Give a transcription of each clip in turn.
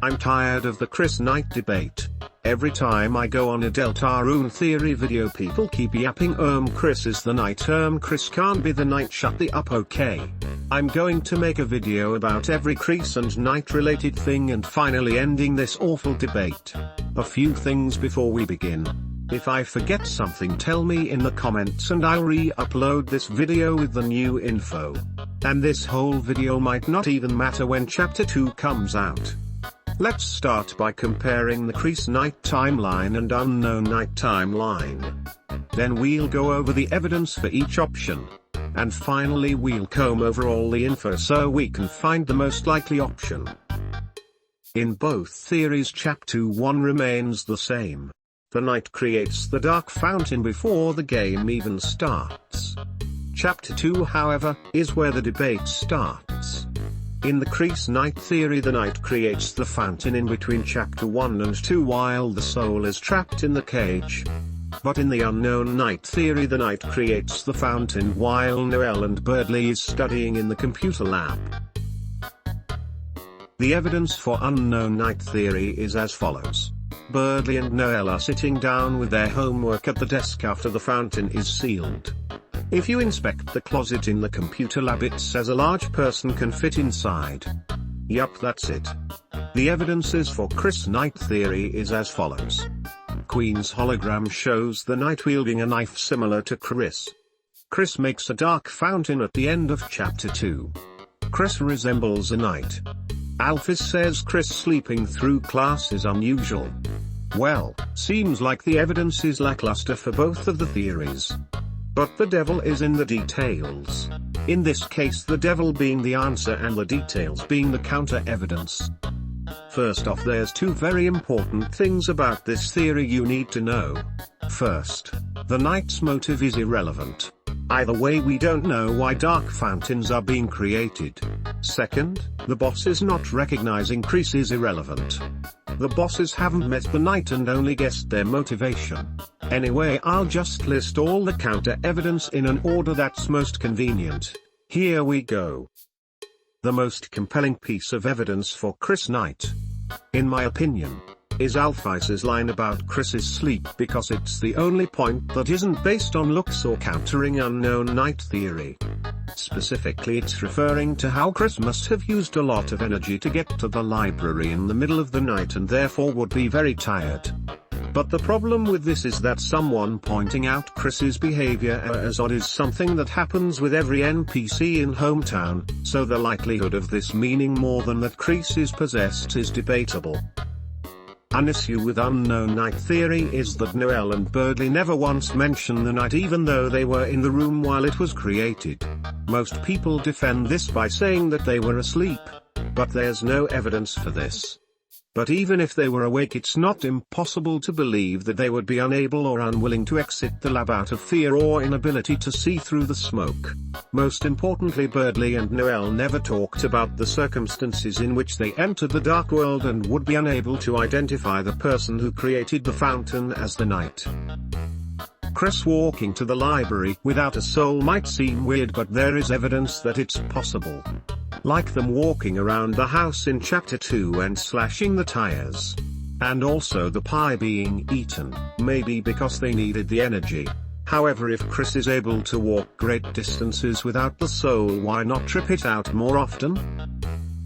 I'm tired of the Kris Knight debate. Every time I go on a Deltarune theory video people keep yapping Kris is the Knight, Kris can't be the Knight, shut the up. Okay. I'm going to make a video about every Kris and Knight related thing and finally ending this awful debate. A few things before we begin. If I forget something tell me in the comments and I'll re-upload this video with the new info. And this whole video might not even matter when chapter 2 comes out. Let's start by comparing the Kris Knight timeline and Unknown Knight timeline. Then we'll go over the evidence for each option. And finally we'll comb over all the info so we can find the most likely option. In both theories chapter 1 remains the same. The Knight creates the Dark Fountain before the game even starts. Chapter 2 however, is where the debate starts. In the Kris Knight theory the Knight creates the fountain in between chapter 1 and 2 while the soul is trapped in the cage. But in the Unknown Knight theory the Knight creates the fountain while Noelle and Birdley is studying in the computer lab. The evidence for Unknown Knight theory is as follows. Birdley and Noelle are sitting down with their homework at the desk after the fountain is sealed. If you inspect the closet in the computer lab it says a large person can fit inside. Yup, that's it. The evidences for Kris Knight theory is as follows. Queen's hologram shows the Knight wielding a knife similar to Kris. Kris makes a dark fountain at the end of chapter 2. Kris resembles a knight. Alphys says Kris sleeping through class is unusual. Well, seems like the evidence is lackluster for both of the theories. But the devil is in the details. In this case the devil being the answer and the details being the counter evidence. First off there's two very important things about this theory you need to know. First, the Knight's motive is irrelevant. Either way we don't know why dark fountains are being created. Second, the bosses not recognizing Kris is irrelevant. The bosses haven't met the Knight and only guessed their motivation. Anyway, I'll just list all the counter evidence in an order that's most convenient. Here we go. The most compelling piece of evidence for Kris Knight, in my opinion, is Alphys's line about Kris's sleep because it's the only point that isn't based on looks or countering Unknown Knight theory. Specifically it's referring to how Kris must have used a lot of energy to get to the library in the middle of the night and therefore would be very tired. But the problem with this is that someone pointing out Kris's behavior as odd is something that happens with every NPC in Hometown, so the likelihood of this meaning more than that Kris is possessed is debatable. An issue with Unknown Knight theory is that Noelle and Birdley never once mention the Knight even though they were in the room while it was created. Most people defend this by saying that they were asleep. But there's no evidence for this. But even if they were awake it's not impossible to believe that they would be unable or unwilling to exit the lab out of fear or inability to see through the smoke. Most importantly Birdley and Noelle never talked about the circumstances in which they entered the dark world and would be unable to identify the person who created the fountain as the Knight. Kris walking to the library without a soul might seem weird but there is evidence that it's possible. Like them walking around the house in chapter 2 and slashing the tires. And also the pie being eaten, maybe because they needed the energy. However, if Kris is able to walk great distances without the soul, why not trip it out more often?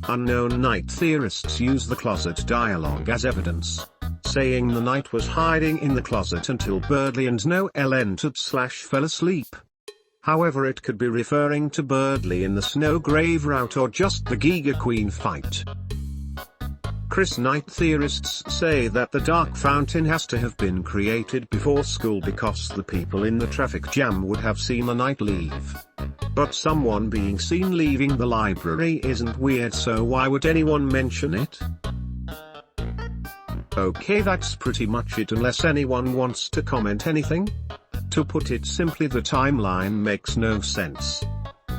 Unknown Knight theorists use the closet dialogue as evidence, saying the Knight was hiding in the closet until Birdley and Noelle entered / fell asleep. However, it could be referring to Birdley in the snow grave route or just the Giga Queen fight. Kris Knight theorists say that the Dark Fountain has to have been created before school because the people in the traffic jam would have seen the Knight leave. But someone being seen leaving the library isn't weird, so why would anyone mention it? Okay, that's pretty much it unless anyone wants to comment anything. To put it simply, the timeline makes no sense.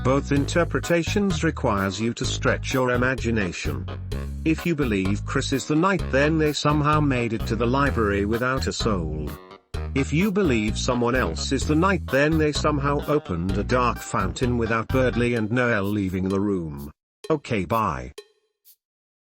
Both interpretations requires you to stretch your imagination. If you believe Kris is the Knight, then they somehow made it to the library without a soul. If you believe someone else is the Knight, then they somehow opened a dark fountain without Birdley and Noelle leaving the room. Okay, bye.